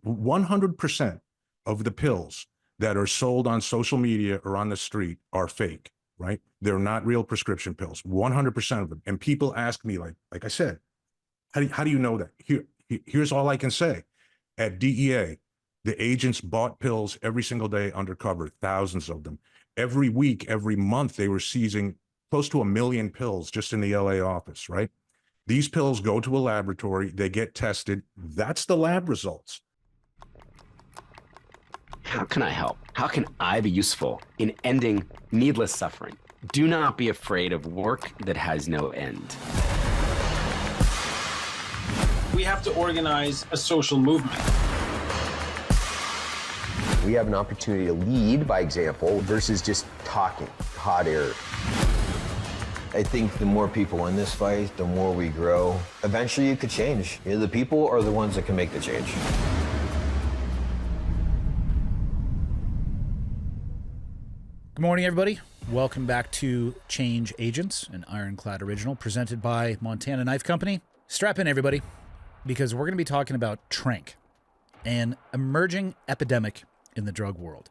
100% of the pills that are sold on social media or on the street are fake, right? They're not real prescription pills, 100% of them. And people ask me, like I said, how do you know that? Here's all I can say. At DEA, the agents bought pills every single day undercover, thousands of them. Every week, every month, they were seizing close to 1 million pills just in the LA office, right? These pills go to a laboratory, they get tested. That's the lab results. How can I help? How can I be useful in ending needless suffering? Do not be afraid of work that has no end. We have to organize a social movement. We have an opportunity to lead by example versus just talking, hot air. I think the more people in this fight, the more we grow. Eventually it could change. You know, the people are the ones that can make the change. Good morning, everybody. Welcome back to Change Agents, an Ironclad original presented by Montana Knife Company. Strap in, everybody, because we're going to be talking about Tranq, an emerging epidemic in the drug world.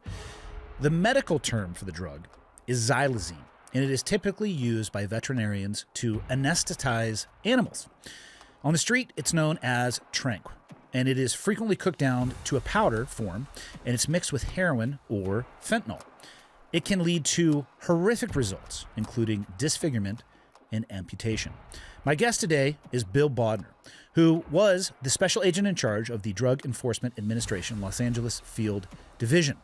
The medical term for the drug is Xylazine, and it is typically used by veterinarians to anesthetize animals. On the street, it's known as Tranq, and it is frequently cooked down to a powder form, and it's mixed with heroin or fentanyl. It can lead to horrific results, including disfigurement and amputation. My guest today is Bill Bodner, who was the special agent in charge of the Drug Enforcement Administration Los Angeles Field Division.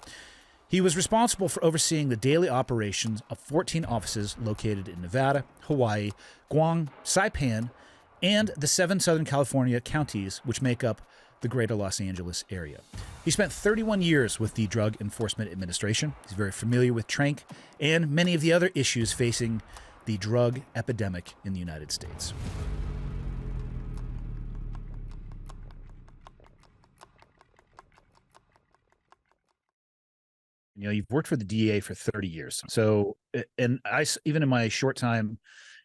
He was responsible for overseeing the daily operations of 14 offices located in Nevada, Hawaii, Guam, Saipan, and the 7 Southern California counties, which make up the greater Los Angeles area. He spent 31 years with the Drug Enforcement Administration. He's very familiar with Tranq and many of the other issues facing the drug epidemic in the United States. You know, you've worked for the DEA for 30 years. So, and even in my short time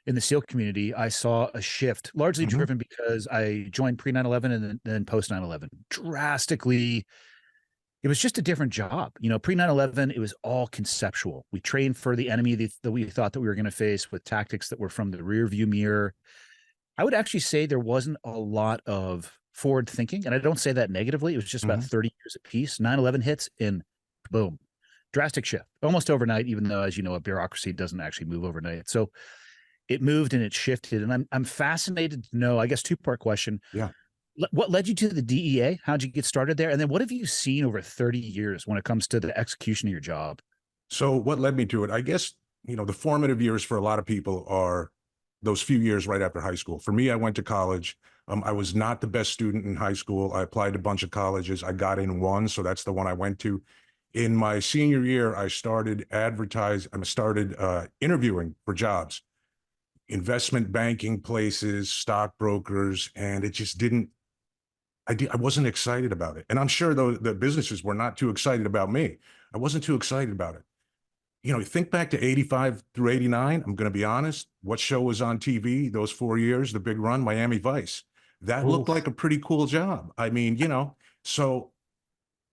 in the SEAL community, I saw a shift, largely driven because I joined pre 9/11 and then post 9/11. Drastically, it was just a different job. You know, pre 9/11, it was all conceptual. We trained for the enemy that we thought that we were going to face with tactics that were from the rear view mirror. I would actually say there wasn't a lot of forward thinking, and I don't say that negatively. It was just about 30 years apiece. 9/11 hits and boom, drastic shift, almost overnight, even though, as you know, a bureaucracy doesn't actually move overnight. So it moved and it shifted. And I'm fascinated to know, I guess, two-part question. Yeah. What led you to the DEA? How'd you get started there? And then what have you seen over 30 years when it comes to the execution of your job? So what led me to it? I guess, you know, the formative years for a lot of people are those few years right after high school. For me, I went to college. I was not the best student in high school. I applied to a bunch of colleges. I got in one, so that's the one I went to. In my senior year, I started interviewing for jobs, investment banking places, stockbrokers, and it just didn't, I wasn't excited about it. And I'm sure though the businesses were not too excited about me. I wasn't too excited about it. You know, think back to 85 through 89, I'm going to be honest, what show was on TV those 4 years, the big run, Miami Vice. That looked like a pretty cool job. I mean, you know, so,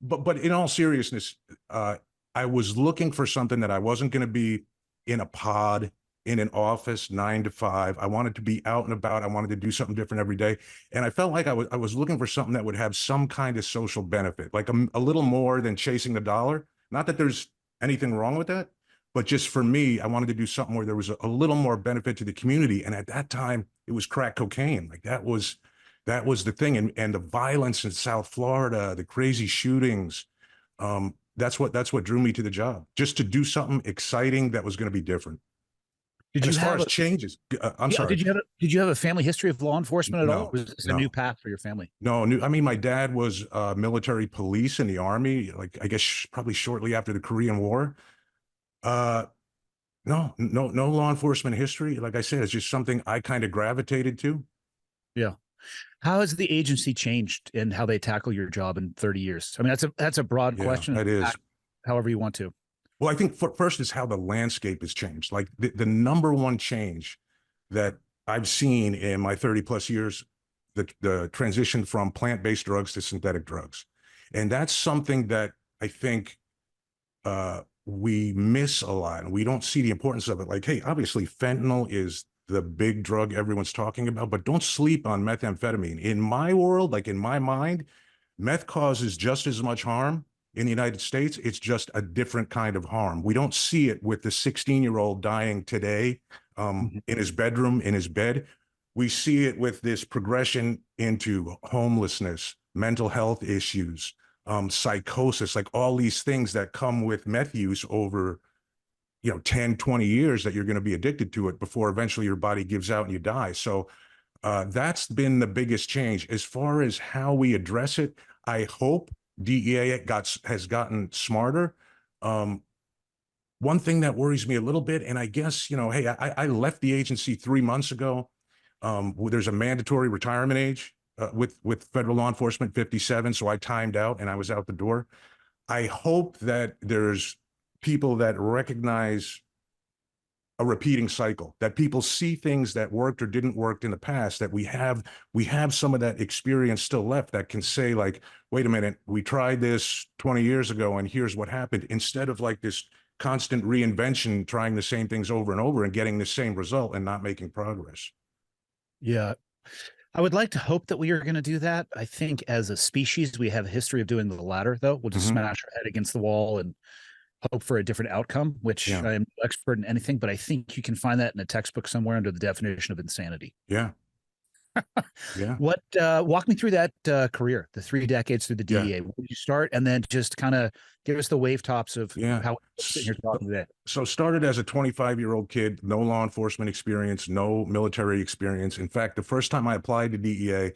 but in all seriousness, I was looking for something that I wasn't going to be in a pod, in an office 9 to 5. I wanted to be out and about. I wanted to do something different every day. And I felt like I was looking for something that would have some kind of social benefit, like a little more than chasing the dollar. Not that there's anything wrong with that, but just for me, I wanted to do something where there was a little more benefit to the community. And at that time, it was crack cocaine. Like that was the thing. And the violence in South Florida, the crazy shootings, that's what drew me to the job, just to do something exciting that was going to be different. Did you as far have as changes, I'm sorry. Did you have a family history of law enforcement at all? Or was this a new path for your family? No, I mean, my dad was military police in the Army, like I guess probably shortly after the Korean War. No law enforcement history. Like I said, it's just something I kind of gravitated to. Yeah. How has the agency changed in how they tackle your job in 30 years? I mean, that's a broad question. It is. However you want to. Well, I think first is how the landscape has changed. Like the number one change that I've seen in my 30 plus years, the transition from plant-based drugs to synthetic drugs. And that's something that I think we miss a lot, and we don't see the importance of it. Like, hey, obviously fentanyl is the big drug everyone's talking about, but don't sleep on methamphetamine. In my world, like in my mind, meth causes just as much harm in the United States. It's just a different kind of harm. We don't see it with the 16-year-old dying today in his bedroom, in his bed. We see it with this progression into homelessness, mental health issues, psychosis, like all these things that come with meth use over, 10, 20 years, that you're going to be addicted to it before eventually your body gives out and you die. So that's been the biggest change. As far as how we address it, I hope DEA has gotten smarter. One thing that worries me a little bit, and I guess, hey, I left the agency 3 months ago. There's a mandatory retirement age with federal law enforcement, 57. So I timed out and I was out the door. I hope that there's people that recognize a repeating cycle, that people see things that worked or didn't work in the past, that we have some of that experience still left that can say, like, wait a minute, we tried this 20 years ago and here's what happened, instead of like this constant reinvention, trying the same things over and over and getting the same result and not making progress. Yeah. I would like to hope that we are going to do that. I think as a species, we have a history of doing the latter, though. We'll just smash our head against the wall and hope for a different outcome, which I am no expert in anything, but I think you can find that in a textbook somewhere under the definition of insanity. Yeah. Yeah. What, walk me through that career, the 3 decades through the DEA. Where did you start? And then just kind of give us the wave tops of how we're sitting here talking today. So started as a 25-year-old kid, no law enforcement experience, no military experience. In fact, the first time I applied to DEA,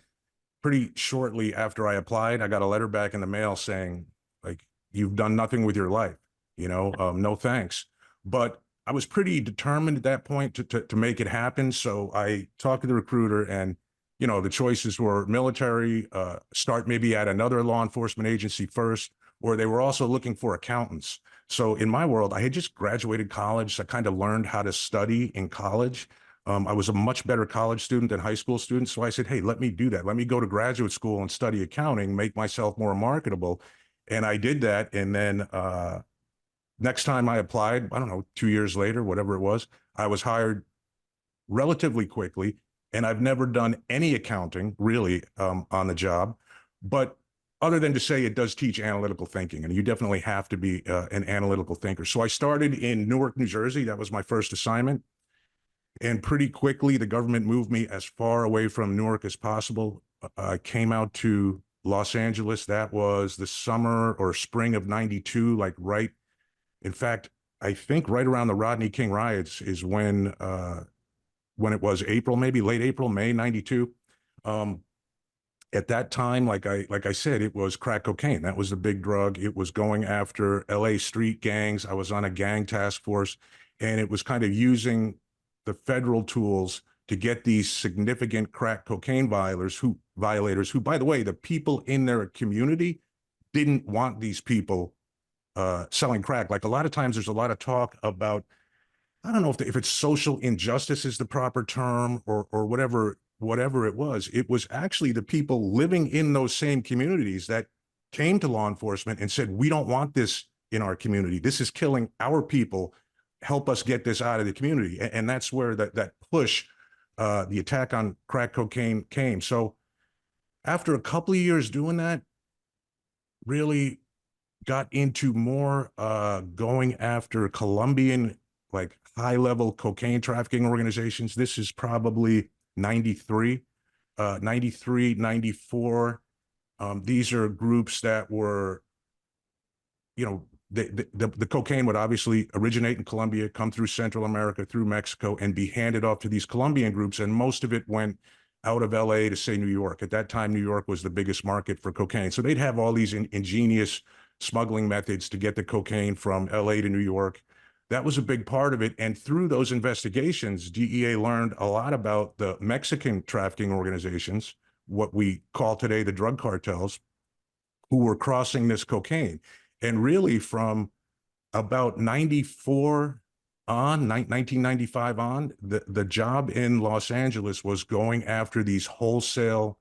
pretty shortly after I applied, I got a letter back in the mail saying, like, you've done nothing with your life, no thanks. But I was pretty determined at that point to make it happen. So I talked to the recruiter, and the choices were military, start maybe at another law enforcement agency first, or they were also looking for accountants. So in my world, I had just graduated college. So I kind of learned how to study in college. I was a much better college student than high school student. So I said, hey, let me do that. Let me go to graduate school and study accounting, make myself more marketable. And I did that. And then next time I applied, I don't know, 2 years later, whatever it was, I was hired relatively quickly. And I've never done any accounting really on the job, but other than to say it does teach analytical thinking, and you definitely have to be an analytical thinker. So I started in Newark, New Jersey. That was my first assignment. And pretty quickly, the government moved me as far away from Newark as possible. I came out to Los Angeles. That was the summer or spring of '92, in fact, I think right around the Rodney King riots is when it was April, maybe late April, May '92. At that time, like I said, it was crack cocaine. That was the big drug. It was going after LA street gangs. I was on a gang task force, and it was kind of using the federal tools to get these significant crack cocaine violators who, by the way, the people in their community didn't want these people selling crack. Like a lot of times there's a lot of talk about, I don't know if it's social injustice is the proper term or whatever it was. It was actually the people living in those same communities that came to law enforcement and said, we don't want this in our community. This is killing our people. Help us get this out of the community. And that's where that push, the attack on crack cocaine came. So after a couple of years doing that, really got into more going after Colombian, like high-level cocaine trafficking organizations. This is probably 93, 94. These are groups that were, the cocaine would obviously originate in Colombia, come through Central America, through Mexico, and be handed off to these Colombian groups. And most of it went out of LA to, say, New York. At that time, New York was the biggest market for cocaine. So they'd have all these ingenious smuggling methods to get the cocaine from LA to New York. That was a big part of it. And through those investigations, DEA learned a lot about the Mexican trafficking organizations, what we call today the drug cartels, who were crossing this cocaine. And really from about 94 on, 1995 on, the job in Los Angeles was going after these wholesale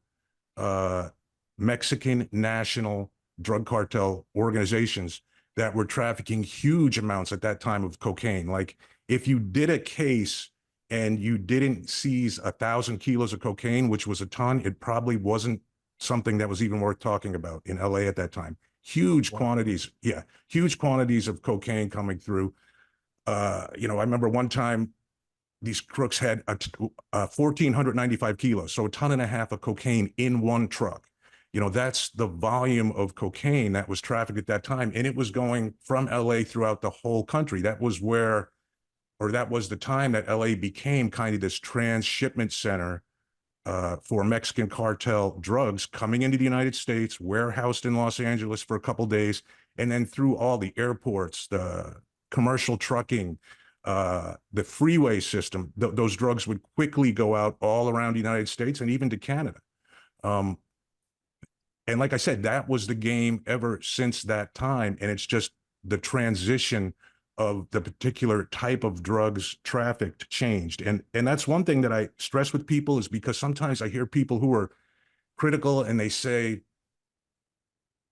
Mexican national drug cartel organizations that were trafficking huge amounts at that time of cocaine. Like if you did a case and you didn't seize 1,000 kilos of cocaine, which was a ton, it probably wasn't something that was even worth talking about in LA at that time. Huge quantities, yeah, huge quantities of cocaine coming through. You know, I remember one time these crooks had 1,495 kilos, so a ton and a half of cocaine in one truck. You know, that's the volume of cocaine that was trafficked at that time. And it was going from LA throughout the whole country. That was where, or that was the time that LA became kind of this transshipment center for Mexican cartel drugs coming into the United States, warehoused in Los Angeles for a couple days, and then through all the airports, the commercial trucking, the freeway system. Those drugs would quickly go out all around the United States and even to Canada. And like I said, that was the game ever since that time. And it's just the transition of the particular type of drugs trafficked changed. And that's one thing that I stress with people, is because sometimes I hear people who are critical and they say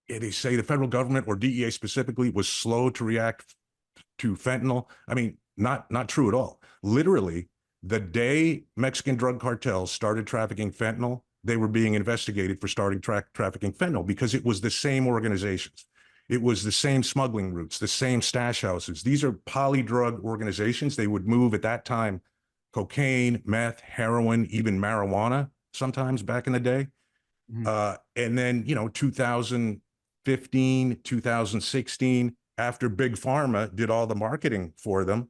the federal government, or DEA specifically, was slow to react to fentanyl. I mean, not true at all. Literally, the day Mexican drug cartels started trafficking fentanyl, they were being investigated for starting trafficking fentanyl, because it was the same organizations. It was the same smuggling routes, the same stash houses. These are polydrug organizations. They would move at that time cocaine, meth, heroin, even marijuana sometimes back in the day. And then, you know, 2015, 2016, after Big Pharma did all the marketing for them,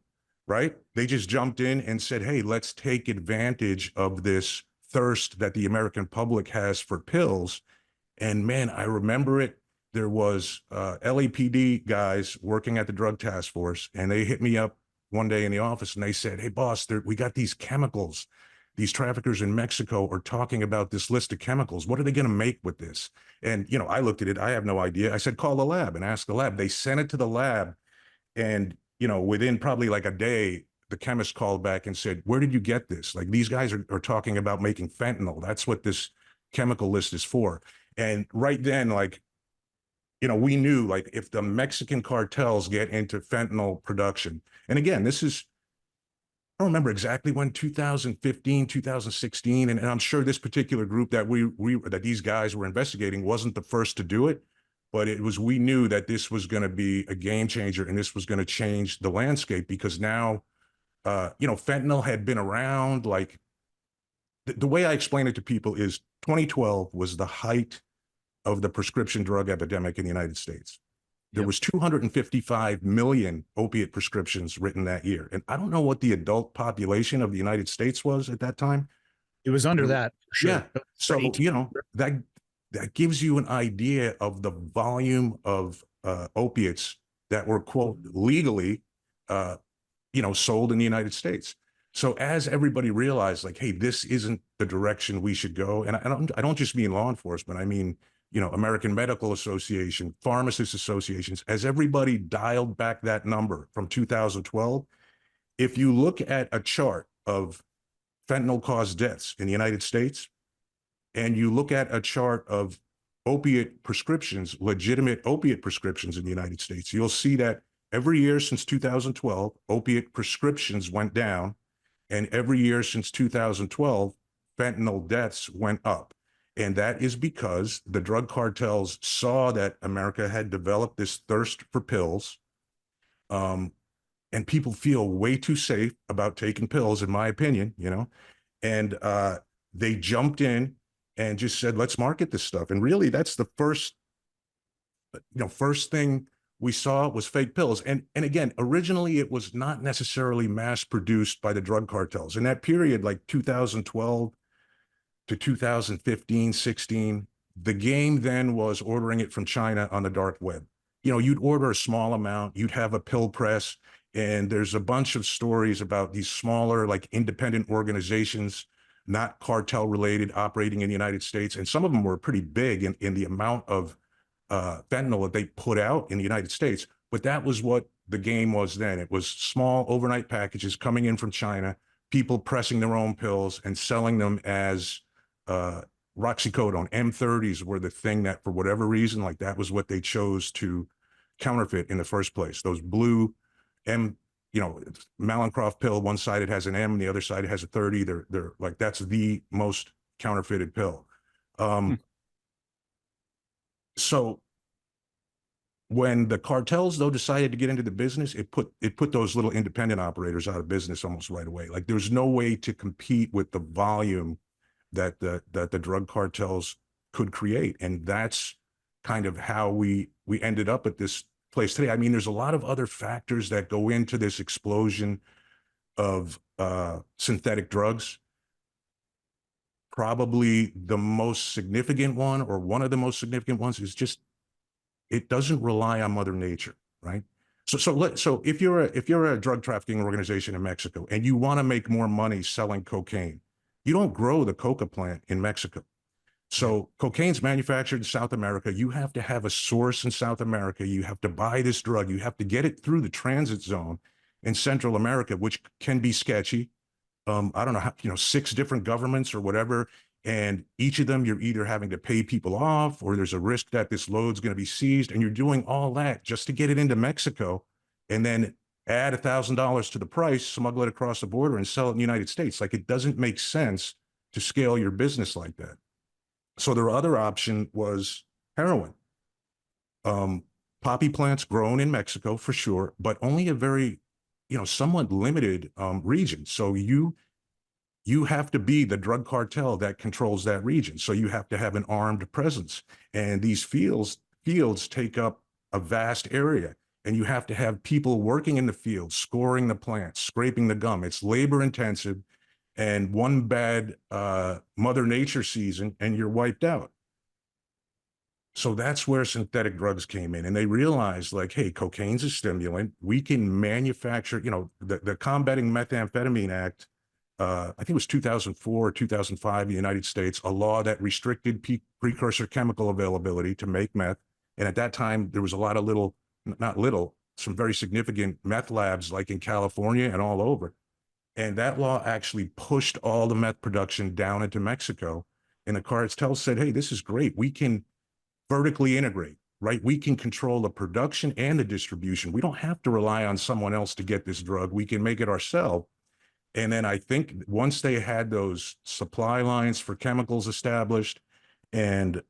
right? They just jumped in and said, hey, let's take advantage of this thirst that the American public has for pills. And man, I remember it. There was LAPD guys working at the drug task force, and they hit me up one day in the office and they said, hey boss, we got these chemicals. These traffickers in Mexico are talking about this list of chemicals. What are they going to make with this? And, you know, I looked at it. I have no idea. I said, call the lab and ask the lab. They sent it to the lab. And, you know, within probably like a day, the chemist called back and said, where did you get this? Like, these guys are talking about making fentanyl. That's what this chemical list is for. And right then, like, you know, we knew, like, if the Mexican cartels get into fentanyl production, and again, this is, I don't remember exactly when, 2015, 2016, and I'm sure this particular group that that these guys were investigating wasn't the first to do it, but we knew that this was going to be a game changer, and this was going to change the landscape, because now, you know, fentanyl had been around. Like, the way I explain it to people is 2012 was the height of the prescription drug epidemic in the United States. There was 255 million opiate prescriptions written that year. And I don't know what the adult population of the United States was at that time. It was under that, for sure. Yeah. So, you know, that gives you an idea of the volume of opiates that were, quote, legally, you know, sold in the United States. So as everybody realized, like, hey, this isn't the direction we should go. And I don't just mean law enforcement. I mean, you know, American Medical Association, pharmacists associations, as everybody dialed back that number from 2012, if you look at a chart of fentanyl-caused deaths in the United States, and you look at a chart of opiate prescriptions, legitimate opiate prescriptions in the United States, you'll see that every year since 2012, opiate prescriptions went down, and every year since 2012, fentanyl deaths went up. And that is because the drug cartels saw that America had developed this thirst for pills. And people feel way too safe about taking pills, in my opinion, you know, and they jumped in and just said, let's market this stuff. And really, that's the first thing we saw was fake pills. And again, originally, it was not necessarily mass produced by the drug cartels. In that period, like 2012 to 2015, 16, the game then was ordering it from China on the dark web. You know, you'd order a small amount, you'd have a pill press, and there's a bunch of stories about these smaller, like, independent organizations, not cartel related, operating in the United States. And some of them were pretty big in the amount of fentanyl that they put out in the United States. But that was what the game was then. It was small overnight packages coming in from China, people pressing their own pills and selling them as Roxycodone, M30s were the thing that, for whatever reason, like that was what they chose to counterfeit in the first place. Those blue Malencroft pill, one side it has an M, the other side it has a 30. They're like, that's the most counterfeited pill. So when the cartels, though, decided to get into the business, it put those little independent operators out of business almost right away. Like, there's no way to compete with the volume that the drug cartels could create. And that's kind of how we ended up at this place today. I mean, there's a lot of other factors that go into this explosion of synthetic drugs. Probably the most significant one, or one of the most significant ones, is just it doesn't rely on Mother Nature, right? So if you're a drug trafficking organization in Mexico and you want to make more money selling cocaine, you don't grow the coca plant in Mexico. So cocaine's manufactured in South America. You have to have a source in South America. You have to buy this drug. You have to get it through the transit zone in Central America, which can be sketchy. I don't know how, 6 different governments or whatever. And each of them, you're either having to pay people off, or there's a risk that this load's going to be seized. And you're doing all that just to get it into Mexico and then add $1,000 to the price, smuggle it across the border and sell it in the United States. Like, it doesn't make sense to scale your business like that. So their other option was heroin. Poppy plants grown in Mexico for sure, but only a very, somewhat limited region. So you have to be the drug cartel that controls that region. So you have to have an armed presence. And these fields take up a vast area. And you have to have people working in the fields, scoring the plants, scraping the gum. It's labor intensive. And one bad Mother Nature season and you're wiped out. So that's where synthetic drugs came in. And they realized, like, hey, cocaine's a stimulant. We can manufacture, the Combating Methamphetamine Act, I think it was 2004 or 2005 in the United States, a law that restricted precursor chemical availability to make meth. And at that time, there was a lot of some very significant meth labs, like in California and all over. And that law actually pushed all the meth production down into Mexico. And the cartels said, hey, this is great. We can vertically integrate, right? We can control the production and the distribution. We don't have to rely on someone else to get this drug. We can make it ourselves. And then I think once they had those supply lines for chemicals established and,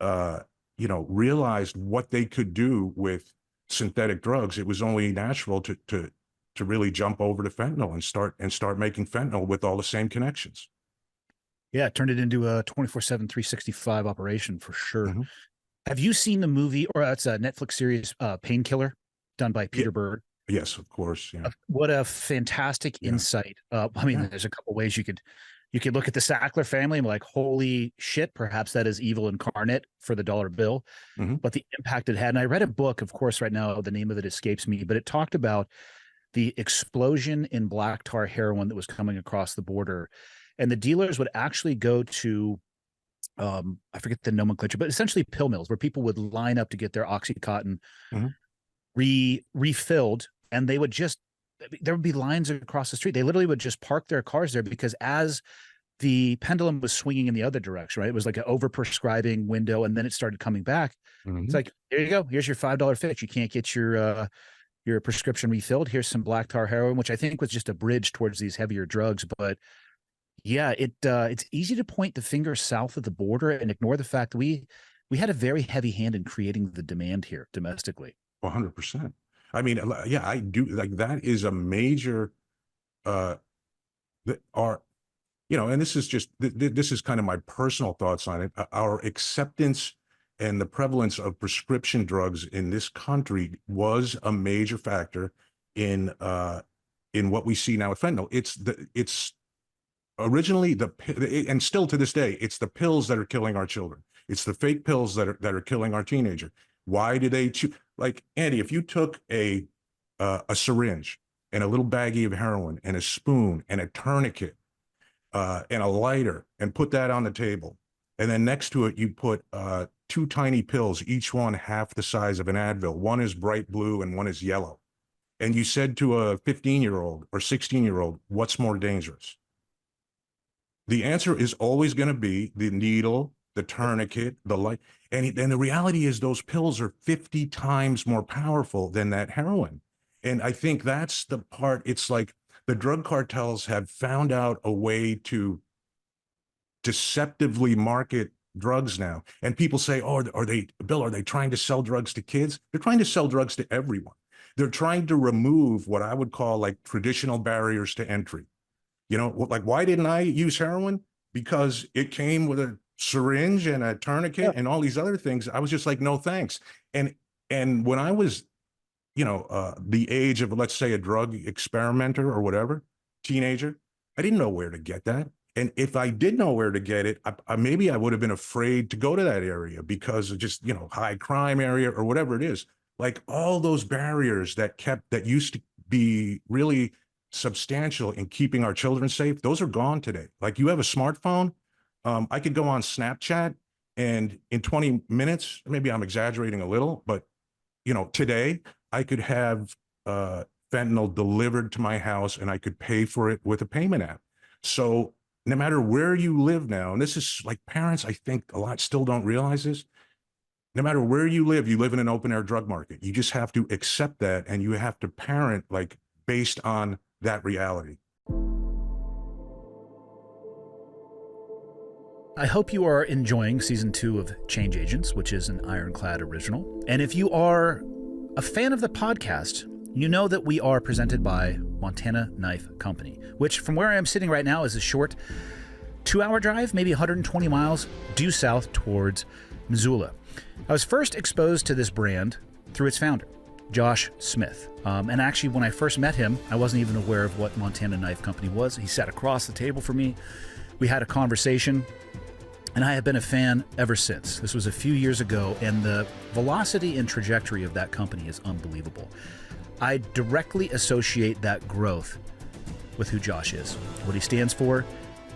realized what they could do with synthetic drugs, it was only natural to really jump over to fentanyl and start making fentanyl with all the same connections. Yeah, it turned it into a 24/7, 365 operation for sure. Mm-hmm. Have you seen the movie, or it's a Netflix series, Painkiller, done by Peter Berg? Yes, of course. Yeah. What a fantastic insight. There's a couple ways you could look at the Sackler family and be like, holy shit, perhaps that is evil incarnate for the dollar bill. Mm-hmm. But the impact it had. And I read a book, of course, right now, the name of it escapes me, but it talked about the explosion in black tar heroin that was coming across the border. And the dealers would actually go to, I forget the nomenclature, but essentially pill mills where people would line up to get their Oxycontin refilled. And there would be lines across the street. They literally would just park their cars there because as the pendulum was swinging in the other direction, right? It was like an overprescribing window. And then it started coming back. Mm-hmm. It's like, there you go. Here's your $5 fix. You can't get your prescription refilled. Here's some black tar heroin, which I think was just a bridge towards these heavier drugs. But yeah, it's easy to point the finger south of the border and ignore the fact that we had a very heavy hand in creating the demand here domestically. 100%. I mean, yeah, I do. Like, that is a major, and this is kind of my personal thoughts on it. Our acceptance and the prevalence of prescription drugs in this country was a major factor in what we see now with fentanyl. It's originally and still to this day, it's the pills that are killing our children. It's the fake pills that are killing our teenager. Why do they choose? Like, Andy, if you took a syringe and a little baggie of heroin and a spoon and a tourniquet and a lighter and put that on the table, and then next to it you put 2 tiny pills, each one half the size of an Advil. One is bright blue and one is yellow. And you said to a 15-year-old or 16-year-old, what's more dangerous? The answer is always going to be the needle the tourniquet, the light. And the reality is those pills are 50 times more powerful than that heroin. And I think that's the part. It's like the drug cartels have found out a way to deceptively market drugs now. And people say, oh, Bill, are they trying to sell drugs to kids? They're trying to sell drugs to everyone. They're trying to remove what I would call like traditional barriers to entry. You know, like, why didn't I use heroin? Because it came with a syringe and a tourniquet and all these other things. I was just like, no, thanks. And when I was, the age of, let's say, a drug experimenter or whatever, teenager, I didn't know where to get that. And if I did know where to get it, maybe I would have been afraid to go to that area because of just, high crime area or whatever it is. Like all those barriers that used to be really substantial in keeping our children safe, those are gone today. Like you have a smartphone, I could go on Snapchat and in 20 minutes, maybe I'm exaggerating a little, but today I could have fentanyl delivered to my house and I could pay for it with a payment app. So no matter where you live now, and this is like parents, I think a lot still don't realize this. No matter where you live in an open air drug market. You just have to accept that and you have to parent like based on that reality. I hope you are enjoying season 2 of Change Agents, which is an Ironclad original. And if you are a fan of the podcast, you know that we are presented by Montana Knife Company, which from where I am sitting right now is a short 2-hour drive, maybe 120 miles due south towards Missoula. I was first exposed to this brand through its founder, Josh Smith. And actually, when I first met him, I wasn't even aware of what Montana Knife Company was. He sat across the table from me. We had a conversation, and I have been a fan ever since. This was a few years ago, and the velocity and trajectory of that company is unbelievable. I directly associate that growth with who Josh is, what he stands for,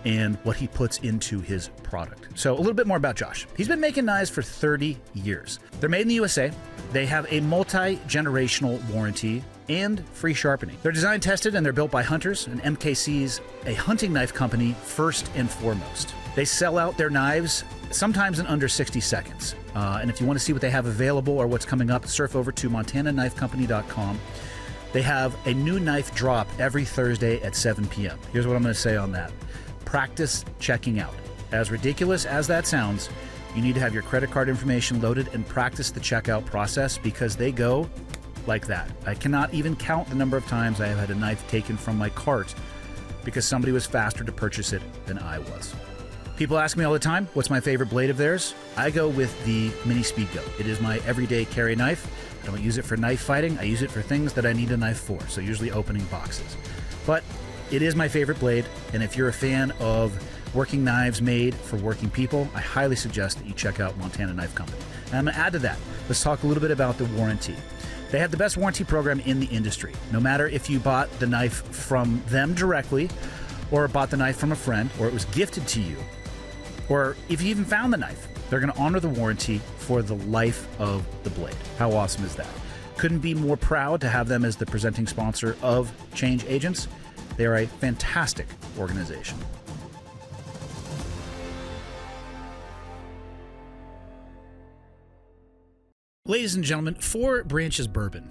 and what he puts into his product. So a little bit more about Josh. He's been making knives for 30 years. They're made in the USA. They have a multi-generational warranty and free sharpening. They're design tested and they're built by hunters, and MKC's a hunting knife company first and foremost. They sell out their knives sometimes in under 60 seconds. And if you want to see what they have available or what's coming up, surf over to montanaknifecompany.com. They have a new knife drop every Thursday at 7 p.m. Here's what I'm going to say on that. Practice checking out. As ridiculous as that sounds, you need to have your credit card information loaded and practice the checkout process because they go like that. I cannot even count the number of times I have had a knife taken from my cart because somebody was faster to purchase it than I was. People ask me all the time, what's my favorite blade of theirs? I go with the Mini Speedgo. It is my everyday carry knife. I don't use it for knife fighting. I use it for things that I need a knife for, so usually opening boxes. But it is my favorite blade, and if you're a fan of working knives made for working people, I highly suggest that you check out Montana Knife Company. And I'm going to add to that, let's talk a little bit about the warranty. They have the best warranty program in the industry. No matter if you bought the knife from them directly, or bought the knife from a friend, or it was gifted to you, or if you even found the knife, they're going to honor the warranty for the life of the blade. How awesome is that? Couldn't be more proud to have them as the presenting sponsor of Change Agents. They are a fantastic organization. Ladies and gentlemen, 4 Branches Bourbon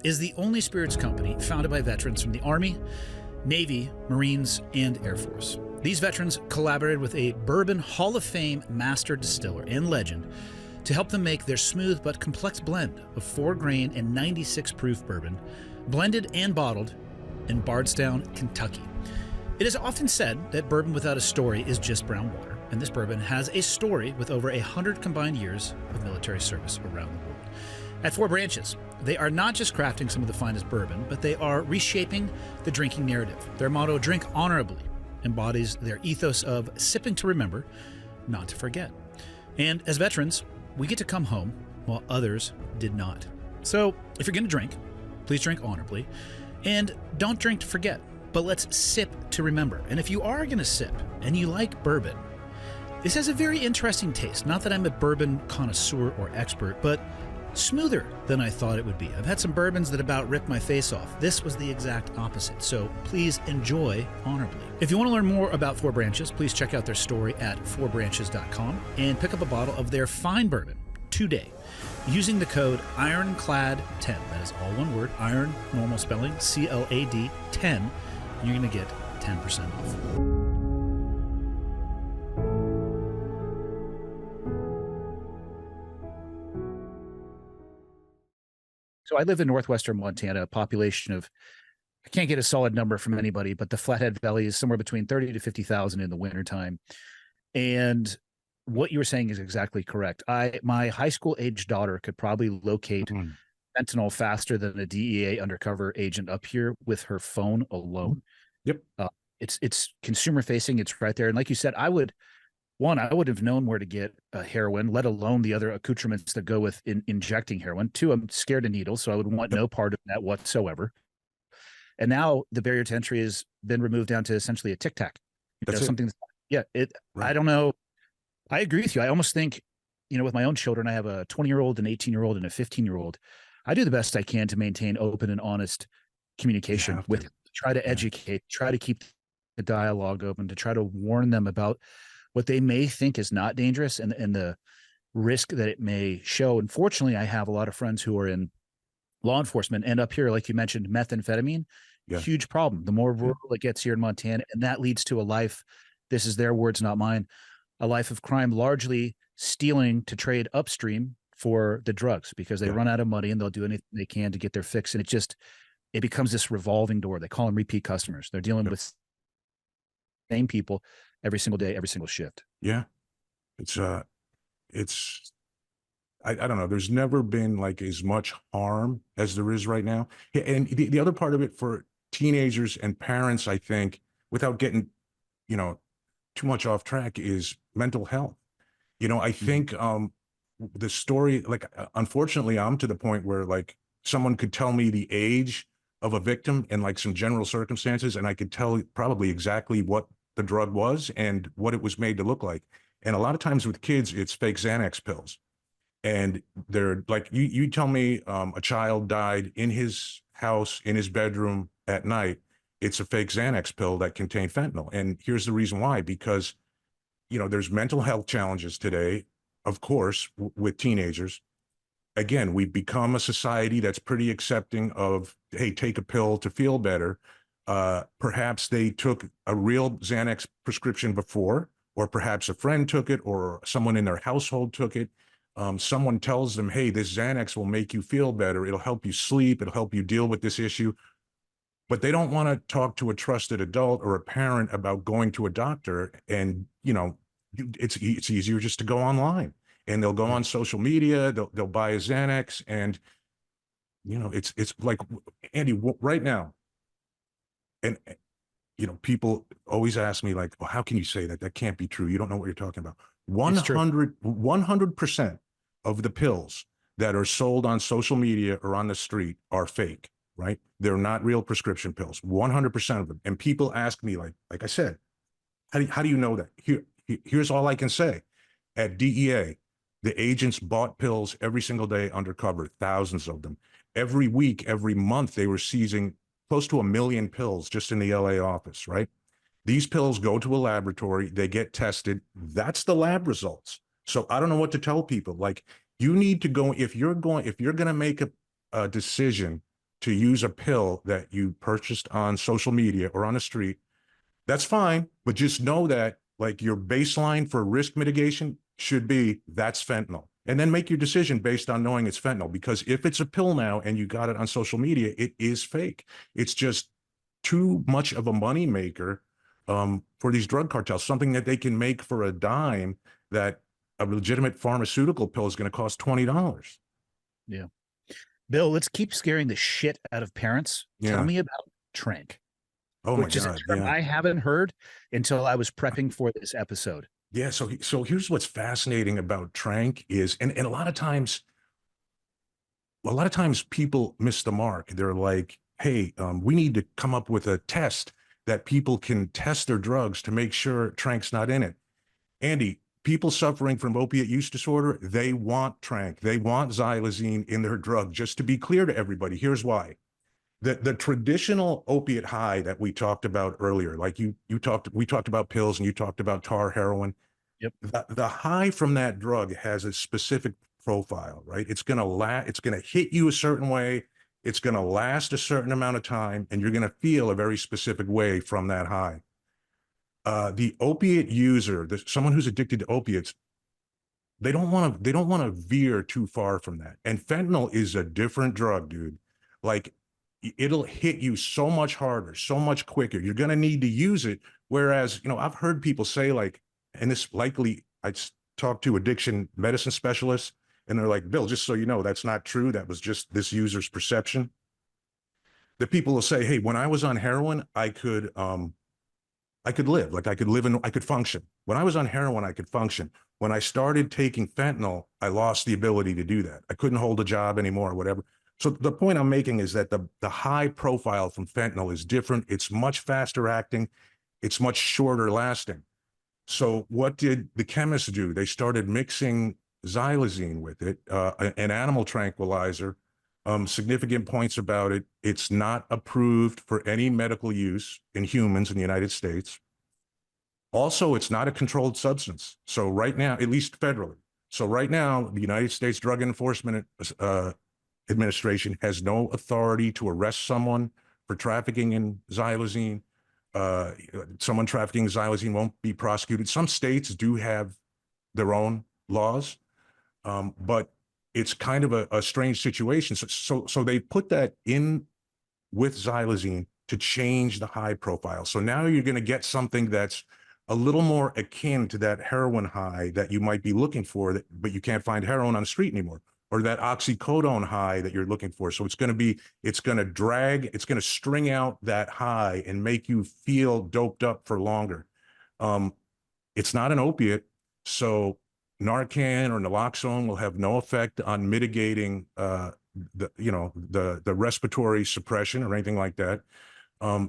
is the only spirits company founded by veterans from the Army, Navy, Marines, and Air Force. These veterans collaborated with a Bourbon Hall of Fame master distiller and legend to help them make their smooth but complex blend of 4-grain and 96 proof bourbon, blended and bottled in Bardstown, Kentucky. It is often said that bourbon without a story is just brown water, and this bourbon has a story with over 100 combined years of military service around the world. At 4 Branches, they are not just crafting some of the finest bourbon, but they are reshaping the drinking narrative. Their motto, Drink Honorably, embodies their ethos of sipping to remember, not to forget. And as veterans, we get to come home while others did not. So if you're going to drink, please drink honorably, and don't drink to forget, but let's sip to remember. And if you are going to sip and you like bourbon, this has a very interesting taste. Not that I'm a bourbon connoisseur or expert, but smoother than I thought it would be. I've had some bourbons that about ripped my face off. This was the exact opposite. So please enjoy honorably. If you want to learn more about Four Branches, please check out their story at fourbranches.com and pick up a bottle of their fine bourbon today using the code IRONCLAD10. That is all one word, iron, normal spelling, CLAD 10. You're going to get 10% off. So I live in northwestern Montana, a population of, I can't get a solid number from anybody, but the Flathead Valley is somewhere between 30 to 50,000 in the wintertime. And what you were saying is exactly correct. My high school age daughter could probably locate fentanyl faster than a DEA undercover agent up here with her phone alone. Yep. It's consumer facing. It's right there. And like you said, I would have known where to get heroin, let alone the other accoutrements that go with injecting heroin. Two, I'm scared of needles, so I would want no part of that whatsoever. And now the barrier to entry has been removed down to essentially a tic tac. That's something. Yeah, right. I don't know. I agree with you. I almost think, with my own children, I have a 20-year-old, an 18-year-old, and a 15-year-old. I do the best I can to maintain open and honest communication with them, try to educate, try to keep the dialogue open, to try to warn them about what they may think is not dangerous and the risk that it may show. Unfortunately, I have a lot of friends who are in law enforcement, and up here, like you mentioned, methamphetamine, huge problem. The more rural it gets here in Montana, and that leads to a life, this is their words, not mine, a life of crime, largely stealing to trade upstream for the drugs because they run out of money and they'll do anything they can to get their fix. And it becomes this revolving door. They call them repeat customers. They're dealing with same people every single day, every single shift. Yeah. I don't know. There's never been like as much harm as there is right now. And the other part of it for teenagers and parents, I think, without getting, too much off track, is mental health. I think the story, unfortunately, I'm to the point where someone could tell me the age of a victim and some general circumstances, and I could tell probably exactly what the drug was and what it was made to look like. And a lot of times with kids, it's fake Xanax pills. And they're you tell me a child died in his house, in his bedroom at night. It's a fake Xanax pill that contained fentanyl. And here's the reason why, because, there's mental health challenges today, of course, with teenagers. Again, we've become a society that's pretty accepting of, hey, take a pill to feel better. Perhaps they took a real Xanax prescription before, or perhaps a friend took it, or someone in their household took it. Someone tells them, hey, this Xanax will make you feel better. It'll help you sleep. It'll help you deal with this issue. But they don't want to talk to a trusted adult or a parent about going to a doctor. And, it's easier just to go online, and they'll go on social media. They'll buy a Xanax, and, it's like, Andy, right now. And, people always ask me well, how can you say that? That can't be true. You don't know what you're talking about. 100% of the pills that are sold on social media or on the street are fake, right? They're not real prescription pills, 100% of them. And people ask me, like I said, how do you know that? Here's all I can say. At DEA, the agents bought pills every single day undercover, thousands of them. Every week, every month, they were seizing close to 1 million pills just in the LA office, right? These pills go to a laboratory, they get tested. That's the lab results. So I don't know what to tell people. You need to go, if you're going to make a decision to use a pill that you purchased on social media or on the street, that's fine. But just know that your baseline for risk mitigation should be that's fentanyl. And then make your decision based on knowing it's fentanyl. Because if it's a pill now and you got it on social media, it is fake. It's just too much of a money maker for these drug cartels, something that they can make for a dime that a legitimate pharmaceutical pill is going to cost $20. Yeah. Bill, let's keep scaring the shit out of parents. Yeah. Tell me about Tranq. Oh my which is a God. term I haven't heard until I was prepping for this episode. Yeah. So here's what's fascinating about Tranq is, and a lot of times people miss the mark. They're like, hey, we need to come up with a test that people can test their drugs to make sure Tranq's not in it. Andy, people suffering from opiate use disorder, they want Tranq, they want Xylazine in their drug. Just to be clear to everybody, here's why. The traditional opiate high that we talked about earlier, like we talked about pills and you talked about tar, heroin. Yep. The high from that drug has a specific profile, right? It's gonna hit you a certain way, it's gonna last a certain amount of time, and you're gonna feel a very specific way from that high. The opiate user, someone who's addicted to opiates, they don't want to veer too far from that. And fentanyl is a different drug, dude. Like, it'll hit you so much harder, so much quicker. You're going to need to use it. Whereas, I've heard people say, like, and this likely, I talked to addiction medicine specialists, and they're like, Bill, just so you know, that's not true. That was just this user's perception. The people will say, hey, when I was on heroin, I could live, like I could function. When I was on heroin, I could function. When I started taking fentanyl, I lost the ability to do that. I couldn't hold a job anymore or whatever. So the point I'm making is that the high profile from fentanyl is different. It's much faster acting. It's much shorter lasting. So what did the chemists do? They started mixing xylazine with it, an animal tranquilizer. Significant points about it. It's not approved for any medical use in humans in the United States. Also, it's not a controlled substance. So right now, at least federally. So right now, the United States Drug Enforcement Administration has no authority to arrest someone for trafficking in xylazine. Someone trafficking xylazine won't be prosecuted. Some states do have their own laws, but it's kind of a strange situation. So they put that in with xylazine to change the high profile. So now you're going to get something that's a little more akin to that heroin high that you might be looking for, but you can't find heroin on the street anymore, or that oxycodone high that you're looking for. So it's going to string out that high and make you feel doped up for longer. It's not an opiate, so Narcan or naloxone will have no effect on mitigating the respiratory suppression or anything like that.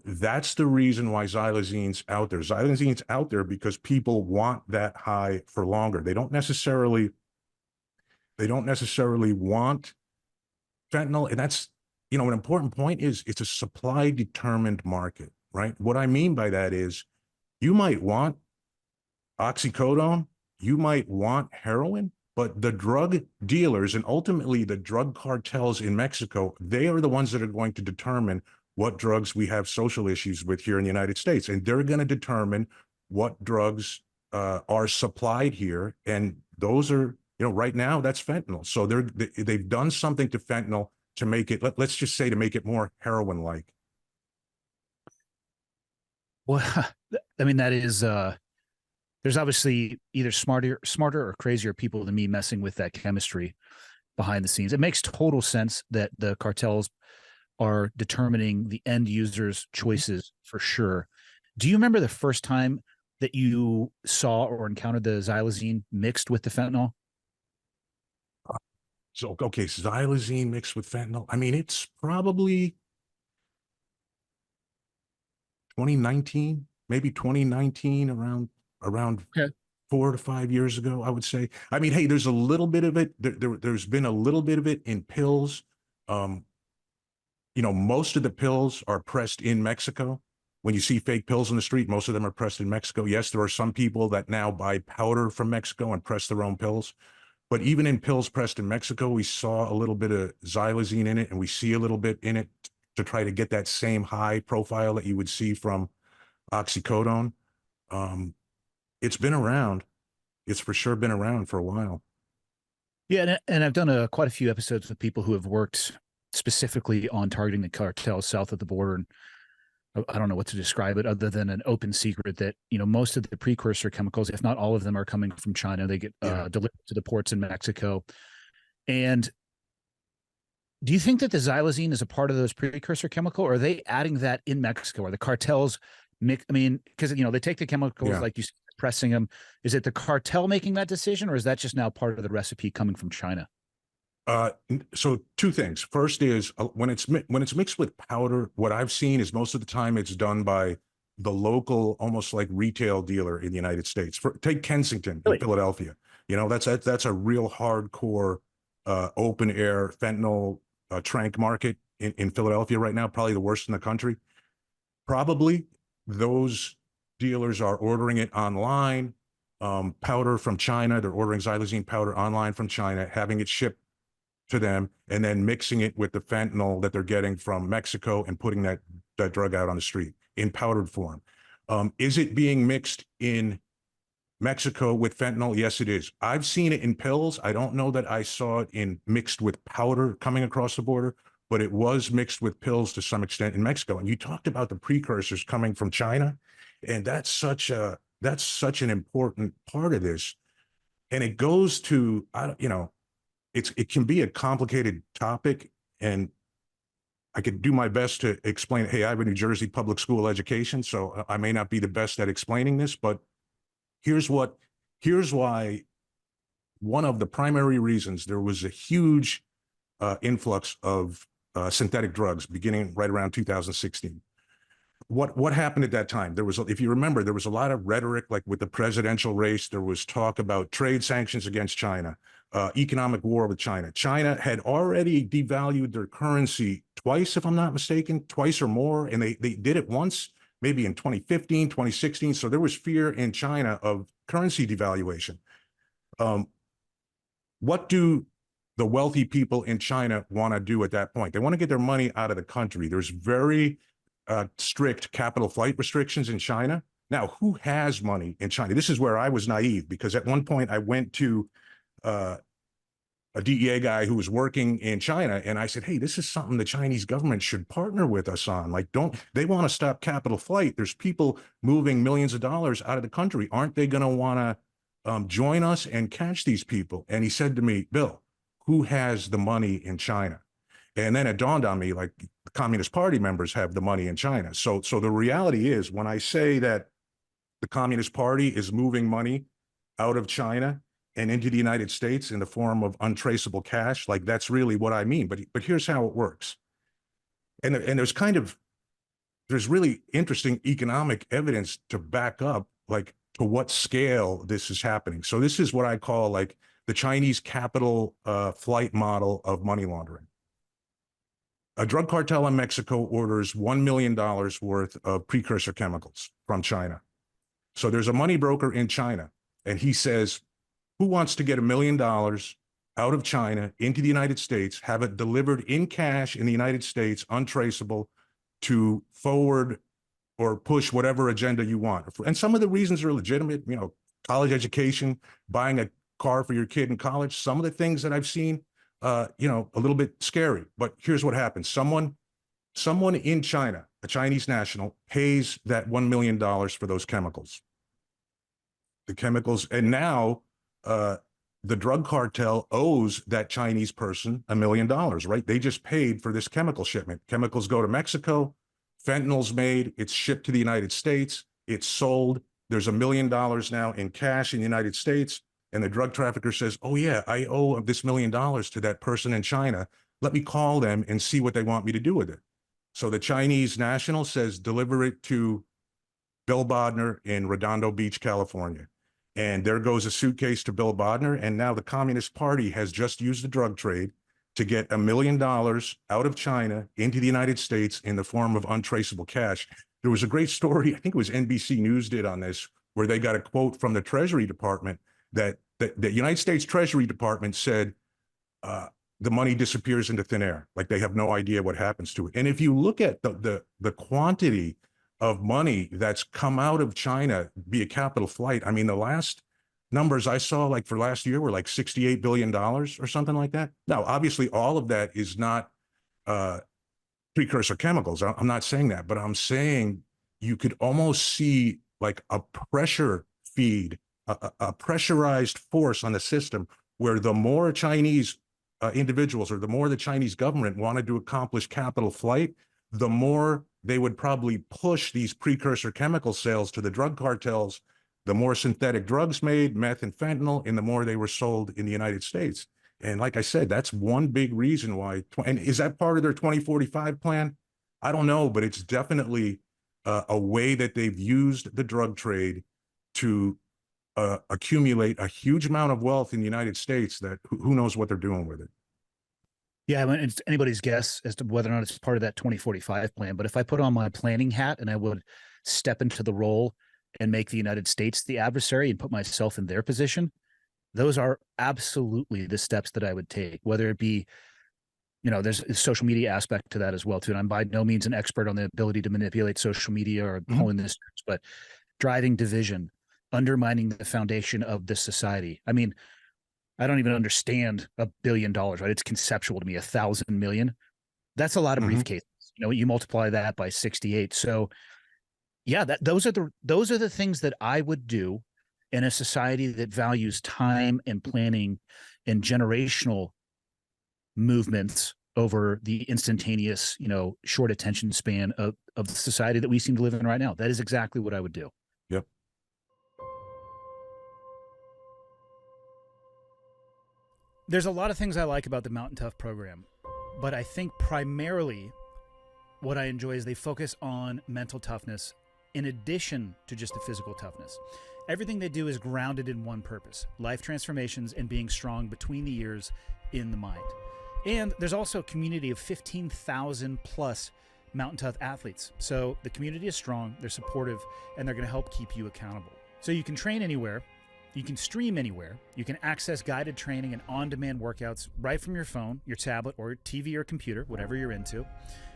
That's the reason why xylazine's out there. Xylazine's out there because people want that high for longer. They don't necessarily want fentanyl. And that's, an important point is it's a supply determined market, right? What I mean by that is you might want oxycodone, you might want heroin, but the drug dealers and ultimately the drug cartels in Mexico, they are the ones that are going to determine what drugs we have social issues with here in the United States. And they're going to determine what drugs are supplied here. And those are, right now that's fentanyl. So they've done something to fentanyl to make it, let's just say, to make it more heroin-like. Well, I mean, that is, there's obviously either smarter or crazier people than me messing with that chemistry behind the scenes. It makes total sense that the cartels are determining the end user's choices for sure. Do you remember the first time that you saw or encountered the xylazine mixed with the fentanyl? So, okay, xylazine mixed with fentanyl. I mean, it's probably 2019, maybe 2019, around Okay. 4 to 5 years ago, I would say. I mean, hey, there's a little bit of it. There's been a little bit of it in pills. Most of the pills are pressed in Mexico. When you see fake pills in the street, most of them are pressed in Mexico. Yes, there are some people that now buy powder from Mexico and press their own pills. But even in pills pressed in Mexico, we saw a little bit of xylazine in it, and we see a little bit in it to try to get that same high profile that you would see from oxycodone. It's been around. It's for sure been around for a while. Yeah, and I've done quite a few episodes with people who have worked specifically on targeting the cartels south of the border. And I don't know what to describe it other than an open secret that, most of the precursor chemicals, if not all of them, are coming from China. They get delivered to the ports in Mexico. And do you think that the xylazine is a part of those precursor chemical, or are they adding that in Mexico? Are the cartels because, they take the chemicals, like you said, pressing them. Is it the cartel making that decision, or is that just now part of the recipe coming from China? So two things. First is when it's mixed with powder, what I've seen is most of the time it's done by the local, almost like retail dealer in the United States. Take Kensington Really? in Philadelphia. You know, that's a real hardcore open air fentanyl Tranq market in Philadelphia right now, probably the worst in the country. Probably those dealers are ordering it online, powder from China. They're ordering xylazine powder online from China, having it shipped to them, and then mixing it with the fentanyl that they're getting from Mexico and putting that drug out on the street in powdered form. Is it being mixed in Mexico with fentanyl? Yes, it is. I've seen it in pills. I don't know that I saw it in mixed with powder coming across the border, but it was mixed with pills to some extent in Mexico. And you talked about the precursors coming from China, and that's such an important part of this. And it goes to, you know, it can be a complicated topic, and I could do my best to explain it. Hey, I have a New Jersey public school education, so I may not be the best at explaining this, but here's why one of the primary reasons there was a huge influx of synthetic drugs beginning right around 2016. What happened at that time? There was, if you remember, there was a lot of rhetoric, like with the presidential race. There was talk about trade sanctions against China, economic war with China. China had already devalued their currency twice, if I'm not mistaken, twice or more, and they did it once, maybe in 2015, 2016. So there was fear in China of currency devaluation. What do the wealthy people in China want to do at that point? They want to get their money out of the country. There's very strict capital flight restrictions in China. Now, who has money in China? This is where I was naive, because at one point I went to a DEA guy who was working in China, and I said, hey, this is something the Chinese government should partner with us on. Like, they want to stop capital flight. There's people moving millions of dollars out of the country. Aren't they going to want to join us and catch these people? And he said to me, Bill, who has the money in China? And then it dawned on me, like, the Communist Party members have the money in China. So the reality is, when I say that the Communist Party is moving money out of China and into the United States in the form of untraceable cash, like, that's really what I mean. But here's how it works. And there's really interesting economic evidence to back up, like, to what scale this is happening. So this is what I call, like, the Chinese capital flight model of money laundering. A drug cartel in Mexico orders $1 million worth of precursor chemicals from China. So there's a money broker in China, and he says, who wants to get $1 million out of China into the United States, have it delivered in cash in the United States, untraceable, to forward or push whatever agenda you want? And some of the reasons are legitimate, you know, college education, buying a car for your kid in college. Some of the things that I've seen, you know, a little bit scary. But here's what happens. Someone in China, a Chinese national, pays that $1 million for those chemicals. The chemicals, and now the drug cartel owes that Chinese person $1 million, right? They just paid for this chemical shipment. Chemicals go to Mexico, fentanyl's made, it's shipped to the United States, it's sold. There's $1 million now in cash in the United States. And the drug trafficker says, oh yeah, I owe this $1 million to that person in China. Let me call them and see what they want me to do with it. So the Chinese national says, deliver it to Bill Bodner in Redondo Beach, California. And there goes a suitcase to Bill Bodner. And now the Communist Party has just used the drug trade to get $1 million out of China into the United States in the form of untraceable cash. There was a great story, I think it was NBC News did on this, where they got a quote from the Treasury Department that the United States Treasury Department said the money disappears into thin air, like they have no idea what happens to it. And if you look at the quantity of money that's come out of China via capital flight, I mean, the last numbers I saw, like, for last year were like $68 billion or something like that. Now, obviously, all of that is not precursor chemicals. I'm not saying that, but I'm saying you could almost see like a pressure feed, a pressurized force on the system, where the more Chinese individuals, or the more the Chinese government wanted to accomplish capital flight, the more they would probably push these precursor chemical sales to the drug cartels, the more synthetic drugs made, meth and fentanyl, and the more they were sold in the United States. And like I said, that's one big reason why. And is that part of their 2045 plan? I don't know, but it's definitely a way that they've used the drug trade to accumulate a huge amount of wealth in the United States that who knows what they're doing with it. Yeah, I mean, it's anybody's guess as to whether or not it's part of that 2045 plan. But if I put on my planning hat and I would step into the role and make the United States the adversary and put myself in their position, those are absolutely the steps that I would take, whether it be, there's a social media aspect to that as well, too. And I'm by no means an expert on the ability to manipulate social media or pulling this, but driving division, undermining the foundation of this society. I mean, I don't even understand $1 billion, right? It's conceptual to me. 1,000 million. That's a lot of briefcases. You multiply that by 68. So yeah, those are the things that I would do in a society that values time and planning and generational movements over the instantaneous, short attention span of the society that we seem to live in right now. That is exactly what I would do. Yep. There's a lot of things I like about the Mountain Tough program, but I think primarily what I enjoy is they focus on mental toughness in addition to just the physical toughness. Everything they do is grounded in one purpose: life transformations and being strong between the ears in the mind. And there's also a community of 15,000 plus Mountain Tough athletes. So the community is strong, they're supportive, and they're going to help keep you accountable. So you can train anywhere, you can stream anywhere, you can access guided training and on-demand workouts right from your phone, your tablet, or TV or computer, whatever you're into.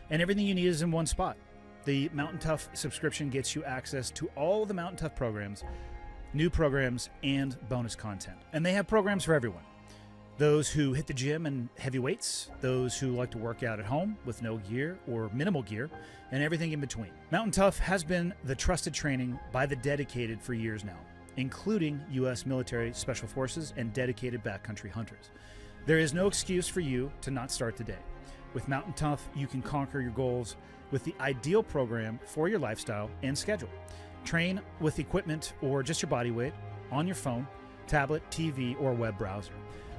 And everything you need is in one spot. The Mountain Tough subscription gets you access to all the Mountain Tough programs, new programs, and bonus content. And they have programs for everyone. Those who hit the gym and heavy weights, those who like to work out at home with no gear or minimal gear, and everything in between. Mountain Tough has been the trusted training by the dedicated for years now, including U.S. military special forces and dedicated backcountry hunters. There is no excuse for you to not start today. With Mountain Tough, you can conquer your goals with the ideal program for your lifestyle and schedule. Train with equipment or just your body weight on your phone, tablet, TV, or web browser.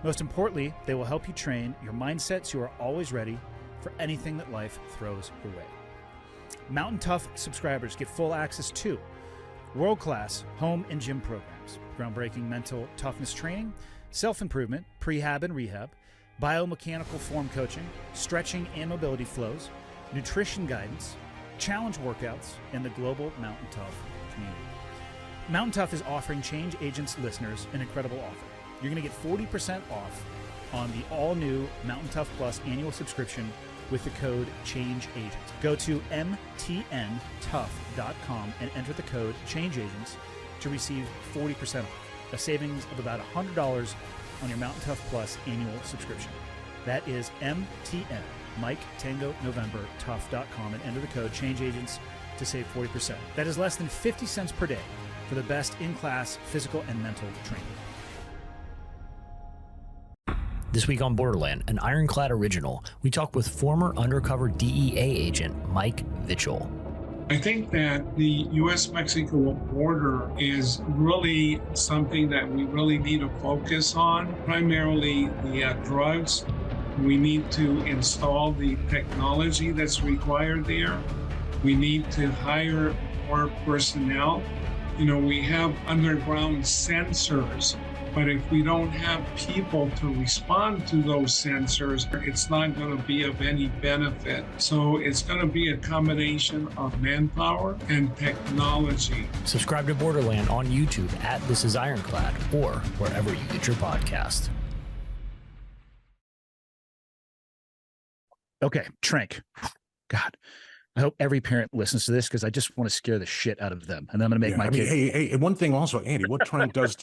Most importantly, they will help you train your mindset so you are always ready for anything that life throws your way. Mountain Tough subscribers get full access to world-class home and gym programs, groundbreaking mental toughness training, self-improvement, prehab and rehab, biomechanical form coaching, stretching and mobility flows, nutrition guidance, challenge workouts, and the global Mountain Tough community. Mountain Tough is offering Change Agents listeners an incredible offer. You're going to get 40% off on the all-new Mountain Tough Plus annual subscription with the code CHANGEAGENTS. Go to MTNTOUGH.com and enter the code CHANGEAGENTS to receive 40% off, a savings of about $100 on your Mountain Tough Plus annual subscription. That is MTN, Mike Tango November, Tough.com, and enter the code CHANGEAGENTS to save 40%. That is less than 50 cents per day for the best in-class physical and mental training. This week on Borderland, an Ironclad original, we talk with former undercover DEA agent Mike Vitchell. I think that the U.S.-Mexico border is really something that we really need to focus on, primarily the drugs. We need to install the technology that's required there. We need to hire more personnel. We have underground sensors, but if we don't have people to respond to those sensors, it's not going to be of any benefit. So it's going to be a combination of manpower and technology. Subscribe to Borderland on YouTube at This Is Ironclad or wherever you get your podcast. Okay, Tranq. God, I hope every parent listens to this because I just want to scare the shit out of them, and then I'm going to make my kid. Hey, and one thing also, Andy, what Tranq does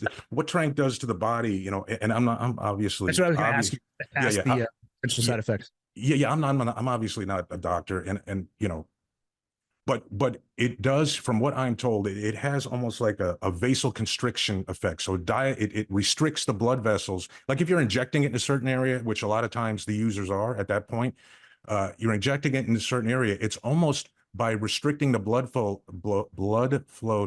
to the body, and I'm obviously. That's what I was going to ask you. Ask the potential side effects. I'm obviously not a doctor, and but it does, from what I'm told, it has almost like a vasoconstriction effect. So it restricts the blood vessels. Like if you're injecting it in a certain area, which a lot of times the users are at that point. You're injecting it in a certain area. It's almost by restricting the blood flow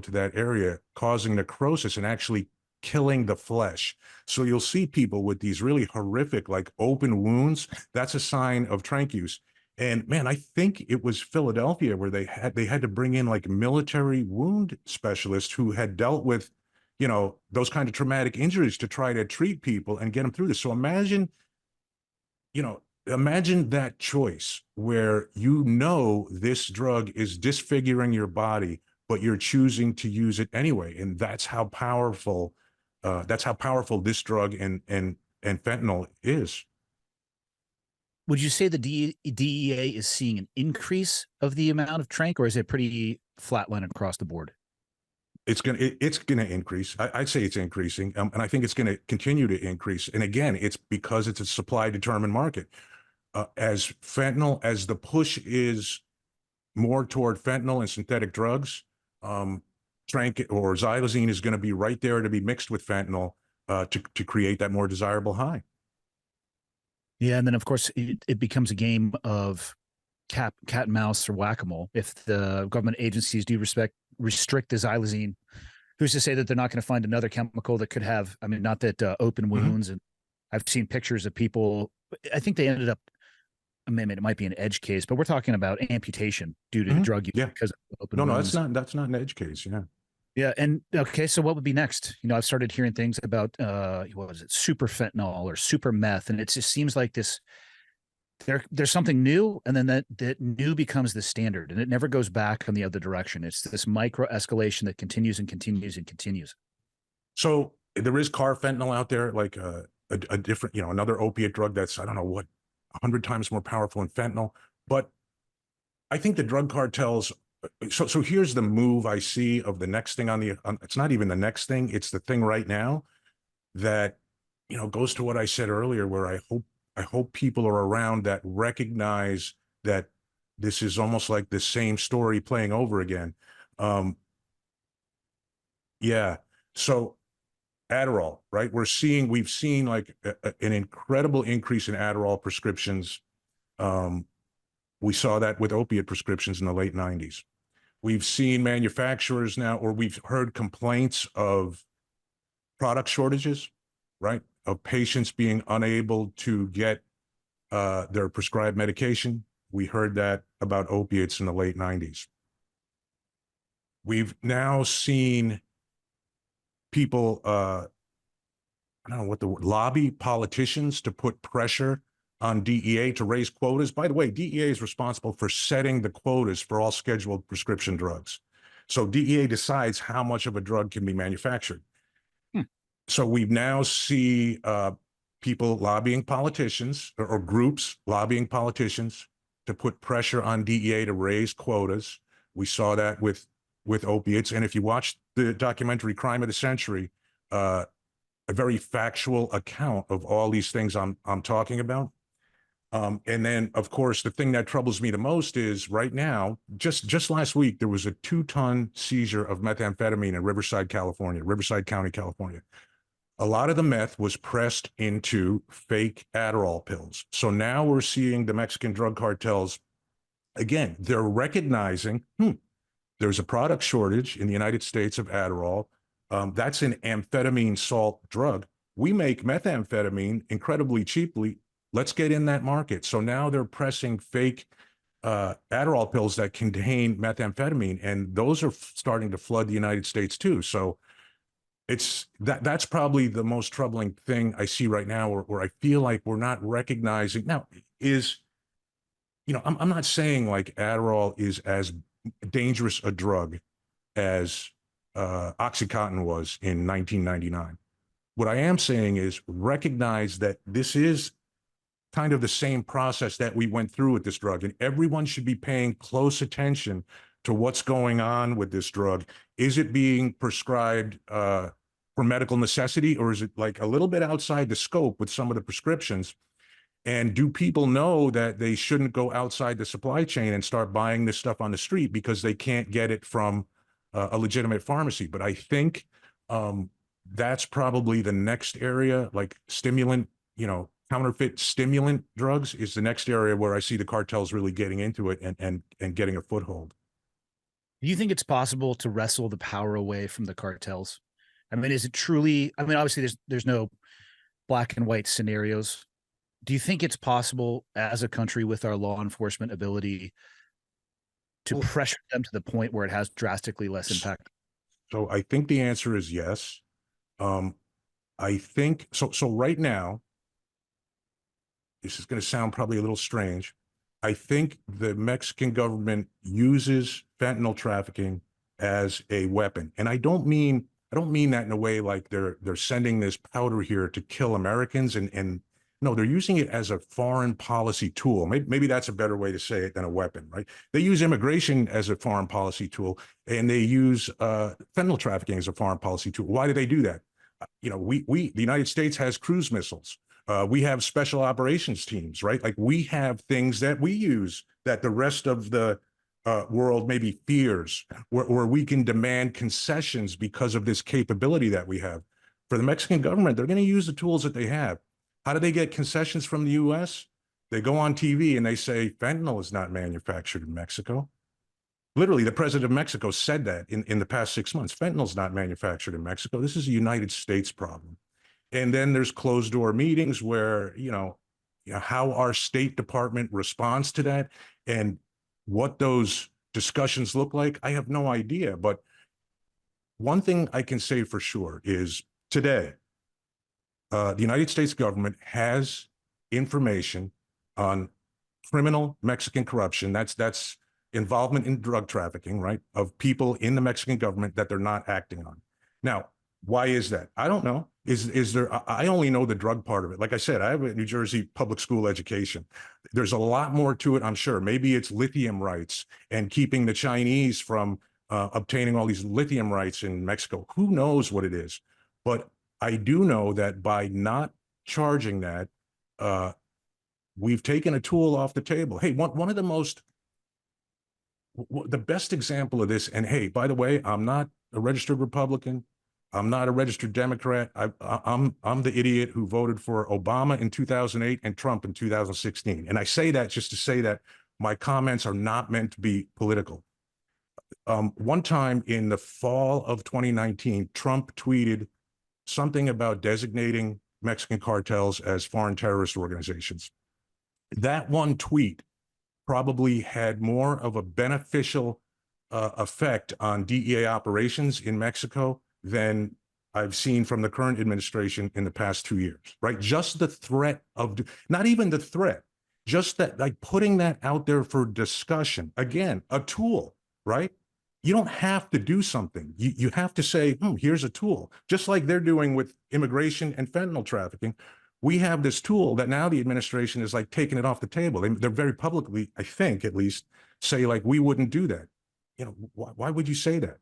to that area, causing necrosis and actually killing the flesh. So you'll see people with these really horrific, like open wounds. That's a sign of Tranq use. And man, I think it was Philadelphia where they had to bring in like military wound specialists who had dealt with, you know, those kind of traumatic injuries to try to treat people and get them through this. So imagine, you know, imagine that choice where you know this drug is disfiguring your body, but you're choosing to use it anyway. And that's how powerful this drug and fentanyl is. Would you say the DEA is seeing an increase of the amount of Tranq, or is it pretty flatline across the board? It's gonna increase. I'd say it's increasing, and I think it's going to continue to increase. And again, it's because it's a supply determined market. As the push is more toward fentanyl and synthetic drugs, Tranq or Xylazine is going to be right there to be mixed with fentanyl to create that more desirable high. Yeah, and then of course it becomes a game of cat and mouse or whack-a-mole. If the government agencies do restrict the Xylazine, who's to say that they're not going to find another chemical that could have, I mean, not that open wounds. And I've seen pictures of people, I think they ended up, I mean, it might be an edge case, but we're talking about amputation due to drug use because of open wounds. That's not an edge case. Yeah. Yeah. And okay, so what would be next? You know, I've started hearing things about what was it, super fentanyl or super meth, and it just seems like this there's something new, and then that new becomes the standard, and it never goes back on the other direction. It's this micro escalation that continues and continues and continues. So there is carfentanil out there, like a different, you know, another opiate drug that's, I don't know what, 100 times more powerful than fentanyl. But I think the drug cartels, so here's the move I see of the next thing it's not even the next thing, it's the thing right now that, you know, goes to what I said earlier, where I hope people are around that recognize that this is almost like the same story playing over again. Yeah. So Adderall, right? We've seen like an incredible increase in Adderall prescriptions. We saw that with opiate prescriptions in the late 90s. We've seen manufacturers now, or we've heard complaints of product shortages, right? Of patients being unable to get their prescribed medication. We heard that about opiates in the late 90s. We've now seen people, I don't know what the word, lobby politicians to put pressure on DEA to raise quotas. By the way, DEA is responsible for setting the quotas for all scheduled prescription drugs. So DEA decides how much of a drug can be manufactured. So we now see people lobbying politicians or groups lobbying politicians to put pressure on DEA to raise quotas. We saw that with opiates. And if you watch the documentary Crime of the Century, a very factual account of all these things I'm talking about. And then, of course, the thing that troubles me the most is right now, just last week, there was a 2-ton seizure of methamphetamine in Riverside County, California. A lot of the meth was pressed into fake Adderall pills. So now we're seeing the Mexican drug cartels, again, they're recognizing, there's a product shortage in the United States of Adderall. That's an amphetamine salt drug. We make methamphetamine incredibly cheaply. Let's get in that market. So now they're pressing fake Adderall pills that contain methamphetamine, and those are starting to flood the United States too. So that's probably the most troubling thing I see right now, where I feel like we're not recognizing. Now, I'm not saying like Adderall is as dangerous a drug as Oxycontin was in 1999. What I am saying is recognize that this is kind of the same process that we went through with this drug, and everyone should be paying close attention to what's going on with this drug. Is it being prescribed for medical necessity, or is it like a little bit outside the scope with some of the prescriptions? And do people know that they shouldn't go outside the supply chain and start buying this stuff on the street because they can't get it from a legitimate pharmacy? But I think that's probably the next area, like stimulant, counterfeit stimulant drugs is the next area where I see the cartels really getting into it and getting a foothold. Do you think it's possible to wrestle the power away from the cartels? I mean, is it truly, I mean, obviously there's no black and white scenarios, do you think it's possible as a country with our law enforcement ability to pressure them to the point where it has drastically less impact? So I think the answer is yes. I think so. So right now, this is going to sound probably a little strange. I think the Mexican government uses fentanyl trafficking as a weapon, and I don't mean that in a way like they're sending this powder here to kill Americans, and no, they're using it as a foreign policy tool. Maybe that's a better way to say it than a weapon, right? They use immigration as a foreign policy tool, and they use fentanyl trafficking as a foreign policy tool. Why do they do that? You know, the United States has cruise missiles. We have special operations teams, right? Like we have things that we use that the rest of the world maybe fears, where we can demand concessions because of this capability that we have. For the Mexican government, they're going to use the tools that they have. How do they get concessions from the U.S.? They go on TV and they say fentanyl is not manufactured in Mexico. Literally, the president of Mexico said that in the past 6 months. Fentanyl is not manufactured in Mexico. This is a United States problem. And then there's closed door meetings where, you know, how our State Department responds to that and what those discussions look like, I have no idea. But one thing I can say for sure is today, the United States government has information on criminal Mexican corruption. That's involvement in drug trafficking, right? Of people in the Mexican government that they're not acting on. Now, why is that? I don't know. Is there, I only know the drug part of it. Like I said, I have a New Jersey public school education. There's a lot more to it, I'm sure. Maybe it's lithium rights and keeping the Chinese from obtaining all these lithium rights in Mexico. Who knows what it is? But I do know that by not charging that, we've taken a tool off the table. Hey, one of the the best example of this, and hey, by the way, I'm not a registered Republican. I'm not a registered Democrat. I'm the idiot who voted for Obama in 2008 and Trump in 2016. And I say that just to say that my comments are not meant to be political. One time in the fall of 2019, Trump tweeted something about designating Mexican cartels as foreign terrorist organizations. That one tweet probably had more of a beneficial effect on DEA operations in Mexico than I've seen from the current administration in the past 2 years, right? Just the threat of, not even the threat, just that, like putting that out there for discussion. Again, a tool, right? You don't have to do something. You have to say, here's a tool. Just like they're doing with immigration and fentanyl trafficking. We have this tool that now the administration is like taking it off the table. They're very publicly, I think at least, say like, we wouldn't do that. You know, why would you say that?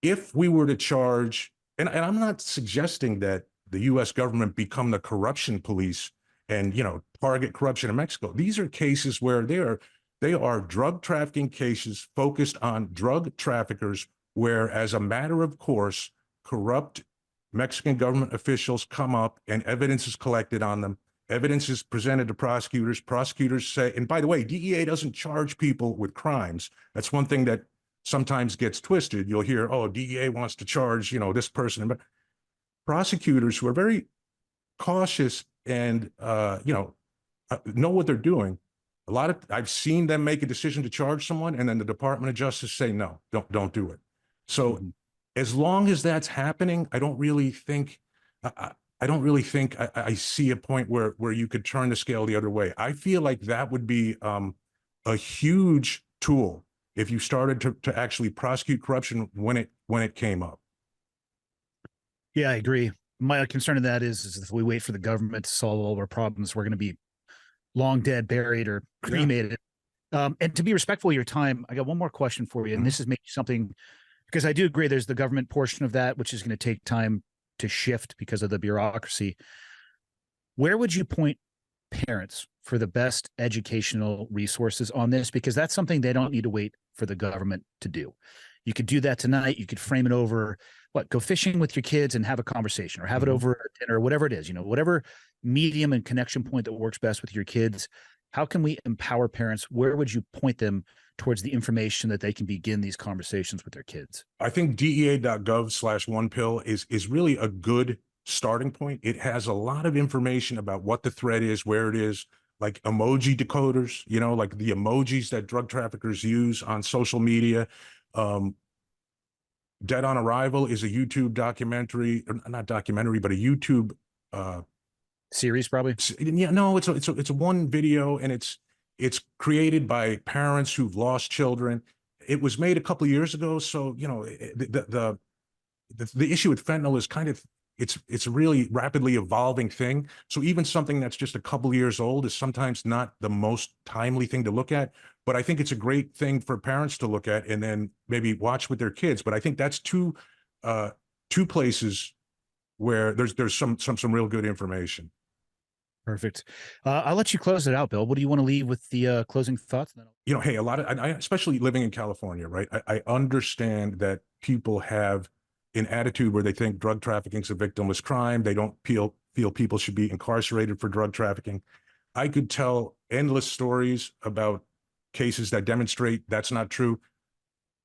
If we were to charge, and I'm not suggesting that the U.S. government become the corruption police and, you know, target corruption in Mexico. These are cases where they are drug trafficking cases focused on drug traffickers, where as a matter of course, corrupt Mexican government officials come up and evidence is collected on them. Evidence is presented to prosecutors. Prosecutors say, and by the way, DEA doesn't charge people with crimes. That's one thing that sometimes gets twisted. You'll hear, oh, DEA wants to charge, you know, this person. But prosecutors who are very cautious and, you know what they're doing. I've seen them make a decision to charge someone, and then the Department of Justice say, no, don't do it. So as long as that's happening, I don't really think I see a point where you could turn the scale the other way. I feel like that would be a huge tool if you started to actually prosecute corruption when it came up. Yeah, I agree. My concern in that is if we wait for the government to solve all of our problems, we're going to be long dead, buried, or cremated. Yeah. And to be respectful of your time, I got one more question for you. And this is maybe something, because I do agree there's the government portion of that, which is going to take time to shift because of the bureaucracy. Where would you point parents for the best educational resources on this? Because that's something they don't need to wait for the government to do. You could do that tonight. You could frame it over, go fishing with your kids and have a conversation, or have it over dinner, or whatever it is, you know, whatever medium and connection point that works best with your kids. How can we empower parents? Where would you point them towards the information that they can begin these conversations with their kids? I think DEA.gov/onepill is really a good starting point. It has a lot of information about what the threat is, where it is, like emoji decoders, you know, like the emojis that drug traffickers use on social media. Dead on Arrival is a YouTube documentary, or not documentary, but a YouTube Series, probably. yeah, no, it's a one video, and it's created by parents who've lost children. It was made a couple of years ago, so you know the issue with fentanyl is kind of it's a really rapidly evolving thing. So even something that's just a couple of years old is sometimes not the most timely thing to look at. But I think it's a great thing for parents to look at and then maybe watch with their kids. But I think that's two places where there's some real good information. Perfect. I'll let you close it out, Bill. What do you want to leave with the closing thoughts? You know, hey, a lot of, I especially living in California, right? I understand that people have an attitude where they think drug trafficking is a victimless crime. They don't feel people should be incarcerated for drug trafficking. I could tell endless stories about cases that demonstrate that's not true.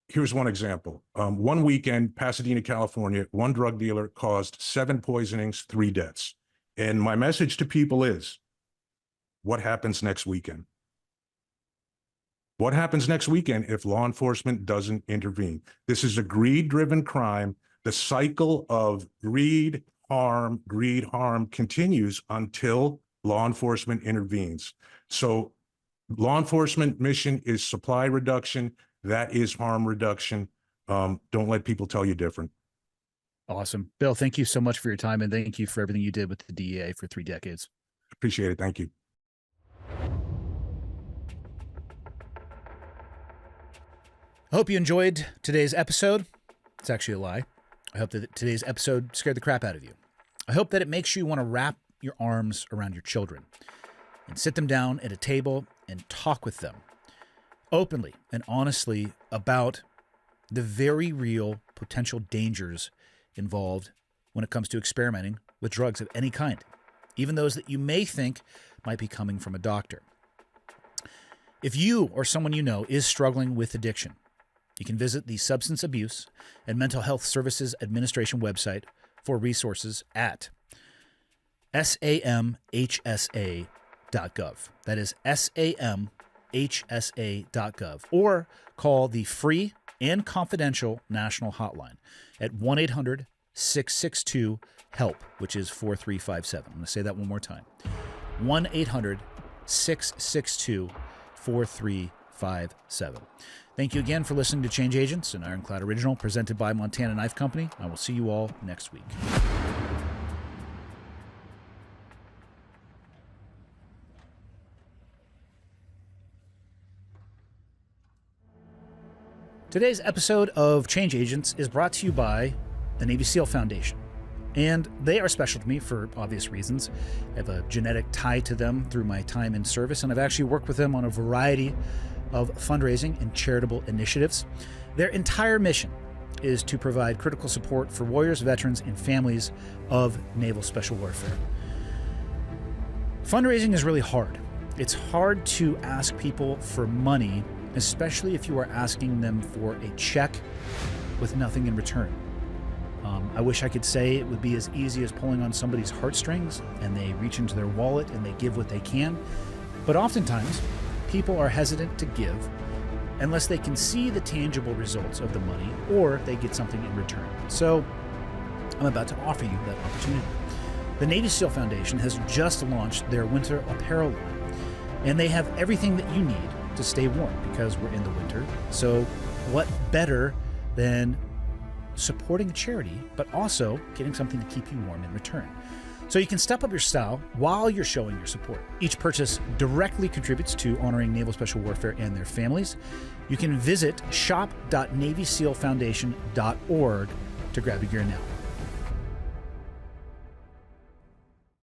Here's one example. One weekend, Pasadena, California, one drug dealer caused 7 poisonings, 3 deaths. And my message to people is, what happens next weekend? What happens next weekend if law enforcement doesn't intervene? This is a greed-driven crime. The cycle of greed, harm continues until law enforcement intervenes. So law enforcement mission is supply reduction. That is harm reduction. Don't let people tell you different. Awesome. Bill, thank you so much for your time, and thank you for everything you did with the DEA for 3 decades. Appreciate it. Thank you. I hope you enjoyed today's episode. It's actually a lie. I hope that today's episode scared the crap out of you. I hope that it makes you want to wrap your arms around your children and sit them down at a table and talk with them openly and honestly about the very real potential dangers involved when it comes to experimenting with drugs of any kind, even those that you may think might be coming from a doctor. If you or someone you know is struggling with addiction, you can visit the Substance Abuse and Mental Health Services Administration website for resources at samhsa.gov. That is samhsa.gov. Or call the free and confidential national hotline at 1-800-662-HELP, which is 4357. I'm going to say that one more time. 1-800-662-4357. Thank you again for listening to Change Agents, an Ironclad original presented by Montana Knife Company. I will see you all next week. Today's episode of Change Agents is brought to you by the Navy SEAL Foundation. And they are special to me for obvious reasons. I have a genetic tie to them through my time in service, and I've actually worked with them on a variety of fundraising and charitable initiatives. Their entire mission is to provide critical support for warriors, veterans, and families of naval special warfare. Fundraising is really hard. It's hard to ask people for money, especially if you are asking them for a check with nothing in return. I wish I could say it would be as easy as pulling on somebody's heartstrings and they reach into their wallet and they give what they can. But oftentimes, people are hesitant to give unless they can see the tangible results of the money or they get something in return. So I'm about to offer you that opportunity. The Navy SEAL Foundation has just launched their winter apparel line, and they have everything that you need to stay warm because we're in the winter. So what better than supporting a charity, but also getting something to keep you warm in return? So you can step up your style while you're showing your support. Each purchase directly contributes to honoring Naval Special Warfare and their families. You can visit shop.navysealfoundation.org to grab your gear now.